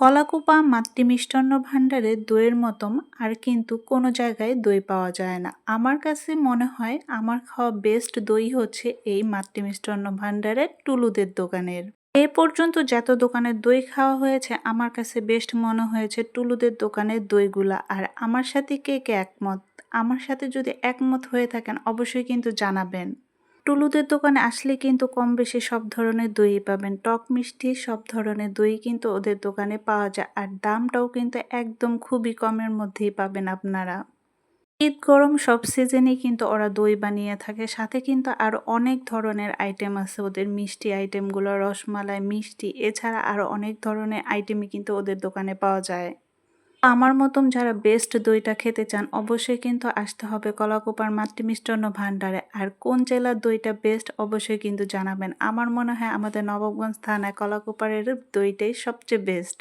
কলাকুপা মাতৃমিষ্টান্ন ভাণ্ডারের দইয়ের মতন আর কিন্তু কোনো জায়গায় দই পাওয়া যায় না। আমার কাছে মনে হয় আমার খাওয়া বেস্ট দই হচ্ছে এই মাতৃমিষ্টান্ন ভাণ্ডারের টুলুদের দোকানের। এ পর্যন্ত যত দোকানের দই খাওয়া হয়েছে আমার কাছে বেস্ট মনে হয়েছে টুলুদের দোকানের দইগুলা। আর আমার সাথে কে কে একমত? আমার সাথে যদি একমত হয়ে থাকেন অবশ্যই কিন্তু জানাবেন। টুলুদের দোকানে আসলে কিন্তু কম বেশি সব ধরনের দই পাবেন, টক মিষ্টি সব ধরনের দই কিন্তু ওদের দোকানে পাওয়া যায়। আর দামটাও কিন্তু একদম খুবই কমের মধ্যেই পাবেন আপনারা। শীত গরম সব সিজনেই কিন্তু ওরা দই বানিয়ে থাকে, সাথে কিন্তু আরও অনেক ধরনের আইটেম আছে ওদের মিষ্টি আইটেমগুলো, রসমালাই মিষ্টি, এছাড়া আরও অনেক ধরনের আইটেমই কিন্তু ওদের দোকানে পাওয়া যায়। আমার মতন যারা বেস্ট দইটা খেতে চান অবশ্যই কিন্তু আসতে হবে কলাকুপার মাতৃমিষ্টান্ন ভাণ্ডারে। আর কোন জেলার দইটা বেস্ট অবশ্যই কিন্তু জানাবেন। আমার মনে হয় আমাদের নবাবগঞ্জ থানায় কলাকুপারের দইটাই সবচেয়ে বেস্ট।